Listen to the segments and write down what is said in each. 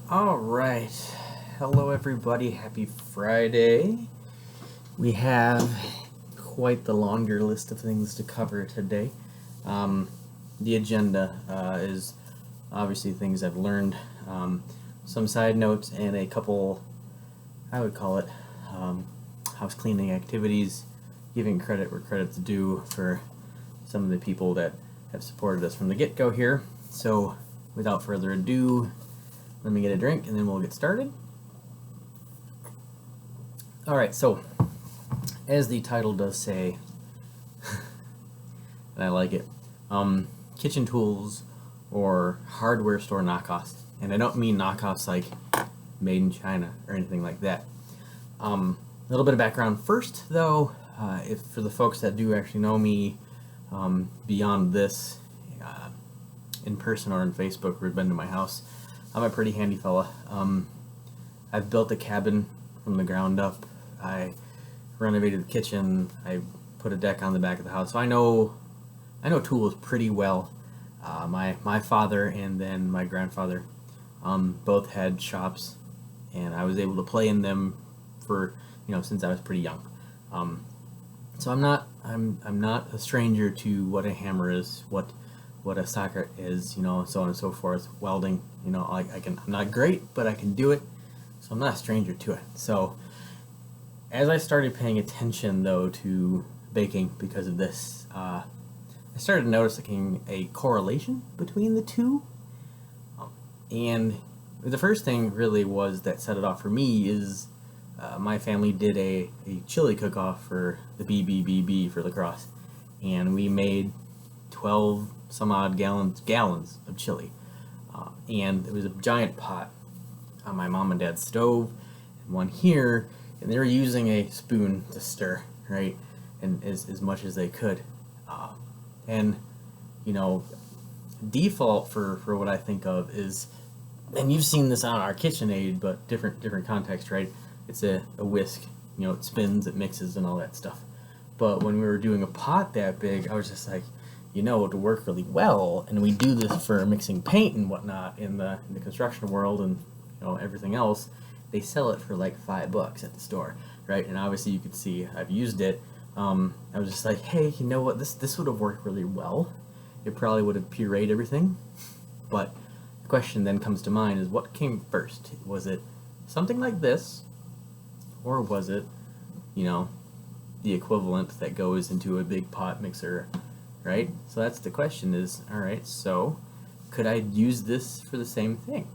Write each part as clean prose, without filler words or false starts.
All right. Hello, everybody. Happy Friday. We have quite the longer list of things to cover today. The agenda is obviously things I've learned, some side notes, and a couple, I would call it, house cleaning activities, giving credit where credit's due for some of the people that have supported us from the get-go here. So, without further ado, let me get a drink and then we'll get started. Alright, so as the title does say, and I like it, kitchen tools or hardware store knockoffs. And I don't mean knockoffs like made in China or anything like that. A little bit of background first, though, if for the folks that do actually know me beyond this, in person or on Facebook, or have been to my house, I'm a pretty handy fella. I've built a cabin from the ground up. I renovated the kitchen. I put a deck on the back of the house. So I know tools pretty well. My father and then my grandfather both had shops, and I was able to play in them for since I was pretty young. So I'm not a stranger to what a hammer is, what a socket is, so on and so forth. Welding, I'm not great, but I can do it, so I'm not a stranger to it. So as I started paying attention, though, to baking because of this, I started noticing a correlation between the two. And the first thing really was that set it off for me is my family did a chili cook-off for the BBBB for lacrosse, and we made 12 some odd gallons of chili, and it was a giant pot on my mom and dad's stove and one here, and they were using a spoon to stir, right, and as much as they could, and default for what I think of is, and you've seen this on our KitchenAid, but different context, right? It's a whisk, it spins, it mixes, and all that stuff. But when we were doing a pot that big, I was just like, it would work really well, and we do this for mixing paint and whatnot in the construction world, and everything else. They sell it for like $5 at the store, right? And obviously you could see I've used it. I was just like, hey, you know what? This would have worked really well. It probably would have pureed everything. But the question then comes to mind is, what came first? Was it something like this, or was it, the equivalent that goes into a big pot mixer? Right? So that's the question is, all right, so could I use this for the same thing?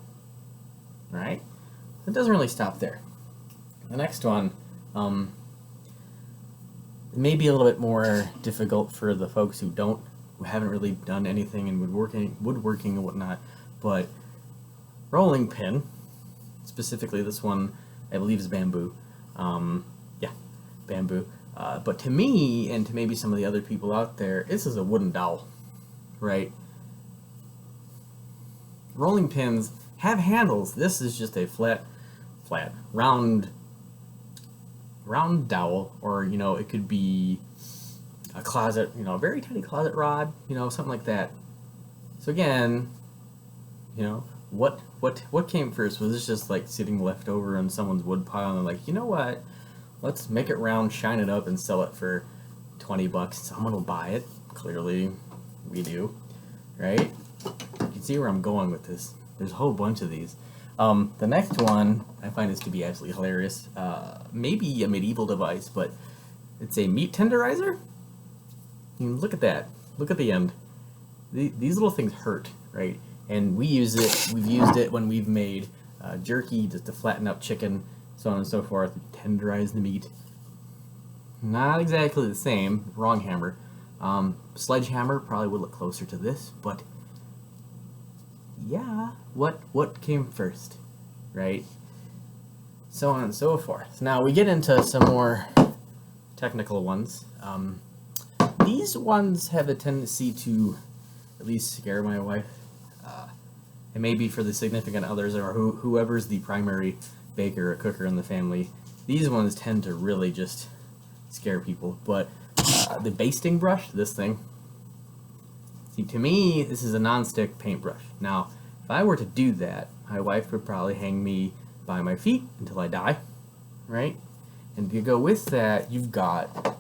Right? It doesn't really stop there. The next one, may be a little bit more difficult for the folks who haven't really done anything in woodworking and whatnot, but rolling pin, specifically this one, I believe is bamboo. Bamboo. But to me, and to maybe some of the other people out there, this is a wooden dowel, right? Rolling pins have handles. This is just a flat, round dowel, or, it could be a closet, a very tiny closet rod, something like that. So again, what came first? Was this just like sitting left over in someone's wood pile, and they're like, you know what? Let's make it round, shine it up, and sell it for $20. Someone will buy it. Clearly, we do, right? You can see where I'm going with this. There's a whole bunch of these. The next one I find this to be absolutely hilarious. Maybe a medieval device, but it's a meat tenderizer. Look at that. Look at the end. These little things hurt, right? And we use it. We've used it when we've made jerky just to flatten up chicken, so on and so forth, tenderize the meat. Not exactly the same, wrong hammer. Sledgehammer probably would look closer to this, but yeah, what came first, right? So on and so forth. Now we get into some more technical ones. These ones have a tendency to at least scare my wife, and maybe for the significant others or whoever's the primary baker or cooker in the family. These ones tend to really just scare people. But the basting brush, this thing, see, to me, this is a non-stick paintbrush. Now, If I were to do that, my wife would probably hang me by my feet until I die, right? And to go with that, you've got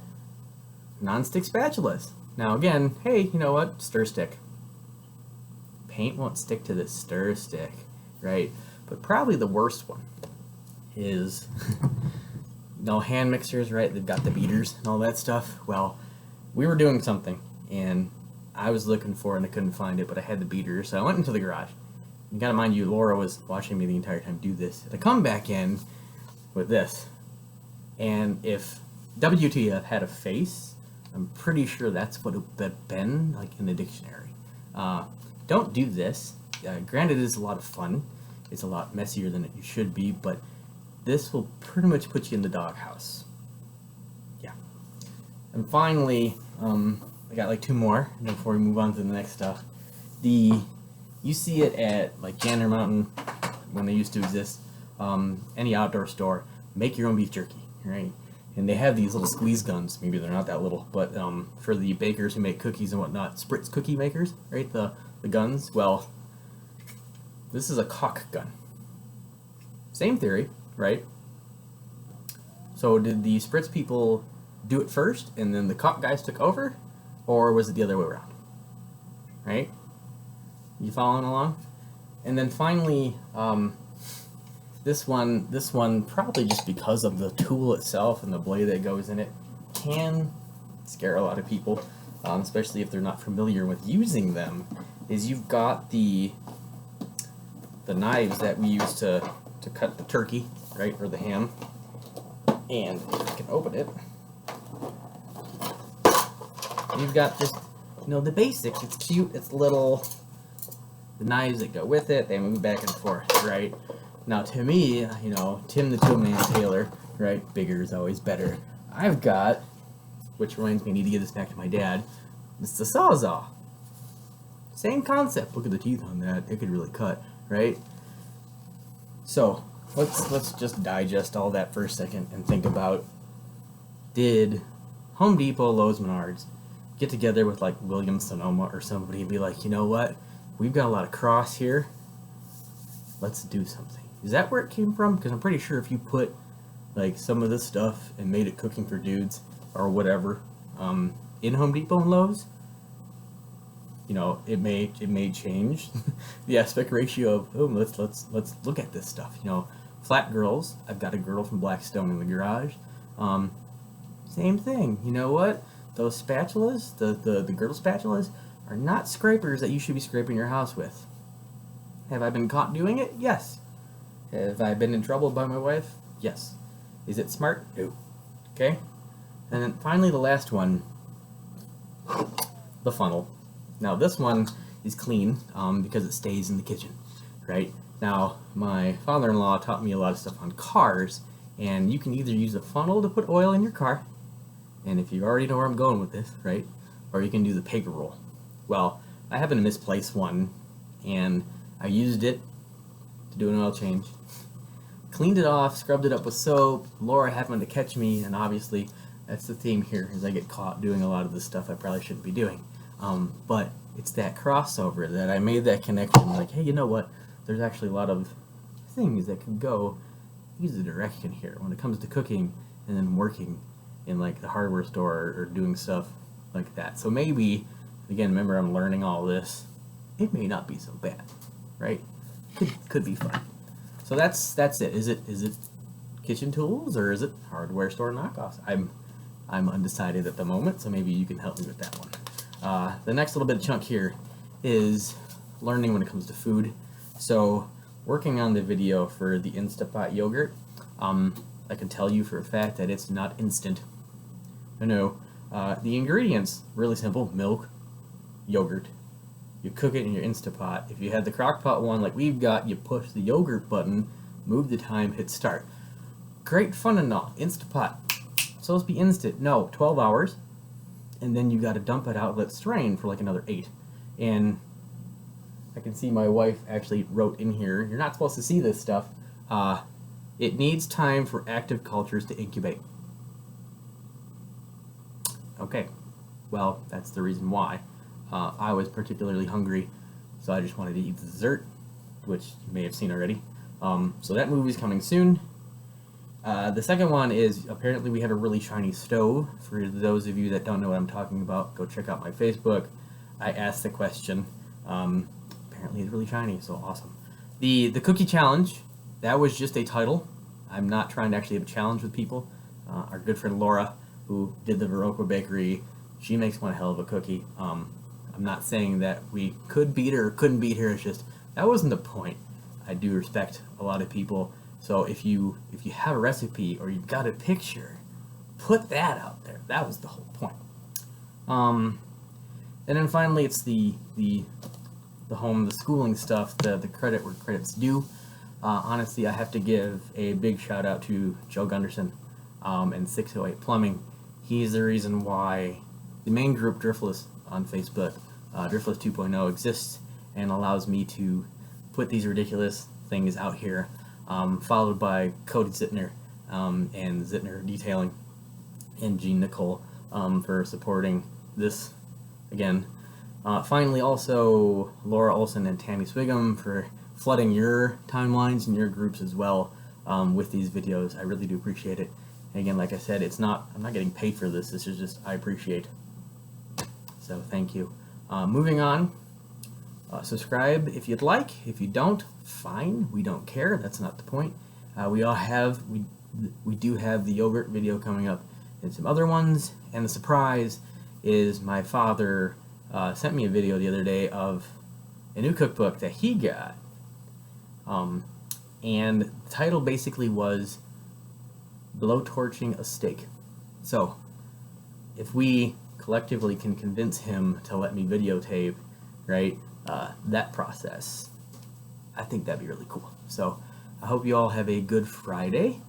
non-stick spatulas. Now again, hey, you know what? Stir stick. Paint won't stick to the stir stick, right? But probably the worst one is, hand mixers, right? They've got the beaters and all that stuff. Well, we were doing something, and I was looking for it, and I couldn't find it, but I had the beater, so I went into the garage. You gotta mind you, Laura was watching me the entire time do this. And I come back in with this, and if WTF had a face, I'm pretty sure that's what it would have been, like, in the dictionary. Don't do this. Granted, it is a lot of fun. It's a lot messier than it should be, but this will pretty much put you in the doghouse. Yeah. And finally, I got like 2 more before we move on to the next stuff. You see it at like Gander Mountain when they used to exist, any outdoor store. Make your own beef jerky, right? And they have these little squeeze guns. Maybe they're not that little, but for the bakers who make cookies and whatnot, spritz cookie makers, right? The guns. Well, this is a caulk gun. Same theory, right? So did the spritz people do it first, and then the caulk guys took over, or was it the other way around? Right? You following along? And then finally, this one probably just because of the tool itself and the blade that goes in it, can scare a lot of people, especially if they're not familiar with using them. Is you've got the knives that we use to cut the turkey, right, or the ham, and if you can open it, you've got just the basics. It's cute. It's little. The knives that go with it, they move back and forth, right? Now, to me, Tim the Toolman Taylor, right? Bigger is always better. I've got, which reminds me, I need to give this back to my dad. It's the Sawzall. Same concept. Look at the teeth on that. It could really cut, right? So let's just digest all that for a second and think about: did Home Depot, Lowe's, Menards get together with like Williams Sonoma or somebody and be like, you know what? We've got a lot of cross here. Let's do something. Is that where it came from? Because I'm pretty sure if you put like some of this stuff and made it cooking for dudes or whatever in Home Depot and Lowe's, it may change the aspect ratio of let's look at this stuff. Flat girls. I've got a girl from Blackstone in the garage. Same thing. You know what? Those spatulas, the girdle spatulas, are not scrapers that you should be scraping your house with. Have I been caught doing it? Yes. Have I been in trouble by my wife? Yes. Is it smart? No. Okay? And then finally the last one, the funnel. Now this one is clean because it stays in the kitchen, right? Now my father-in-law taught me a lot of stuff on cars, and you can either use a funnel to put oil in your car, and if you already know where I'm going with this, right? Or you can do the paper roll. Well, I happened to misplace one, and I used it to do an oil change. Cleaned it off, scrubbed it up with soap. Laura happened to catch me, and obviously that's the theme here, is I get caught doing a lot of this stuff I probably shouldn't be doing. But it's that crossover that I made that connection, like, hey, you know what? There's actually a lot of things that can go either direction here when it comes to cooking and then working in like the hardware store or doing stuff like that. So maybe, again, remember I'm learning all this. It may not be so bad, right? Could be fun. So that's it. Is it kitchen tools or is it hardware store knockoffs? I'm undecided at the moment, so maybe you can help me with that one. The next little bit of chunk here is learning when it comes to food. So working on the video for the Instapot yogurt, I can tell you for a fact that it's not instant. No. The ingredients, really simple: milk, yogurt. You cook it in your Instapot. If you had the crock-pot one like we've got, you push the yogurt button, move the time, hit start. Great fun and all. Instapot. It's supposed to be instant. No, 12 hours. And then you got to dump it out, let it strain for like another 8. And I can see my wife actually wrote in here, you're not supposed to see this stuff. It needs time for active cultures to incubate. Okay, well, that's the reason why. I was particularly hungry, so I just wanted to eat the dessert. which you may have seen already. So that movie's coming soon. The second one is apparently we have a really shiny stove. For those of you that don't know what I'm talking about, go check out my Facebook. I asked the question. Apparently it's really shiny, so awesome. The cookie challenge, that was just a title. I'm not trying to actually have a challenge with people. Our good friend Laura, who did the Verocco Bakery, she makes one hell of a cookie. I'm not saying that we could beat her or couldn't beat her. It's just that wasn't the point. I do respect a lot of people. So if you have a recipe or you've got a picture, put that out there. That was the whole point. And then finally, it's the schooling stuff, the credit where credit's due. Honestly, I have to give a big shout out to Joe Gunderson and 608 Plumbing. He's the reason why the main group Driftless on Facebook, Driftless 2.0, exists and allows me to put these ridiculous things out here, followed by Cody Zittner and Zittner Detailing and Jean Nicole for supporting this again. Finally, also Laura Olson and Tammy Swigum for flooding your timelines and your groups as well with these videos. I really do appreciate it. And again, like I said, I'm not getting paid for this. This is just I appreciate. So thank you. Moving on. Subscribe if you'd like. If you don't, fine. We don't care. That's not the point. We do have the yogurt video coming up and some other ones. And the surprise is my father sent me a video the other day of a new cookbook that he got. And the title basically was Blowtorching a Steak. So if we collectively can convince him to let me videotape, right, that process, I think that'd be really cool. So I hope you all have a good Friday.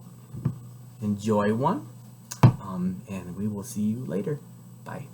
Enjoy one. And we will see you later. Bye.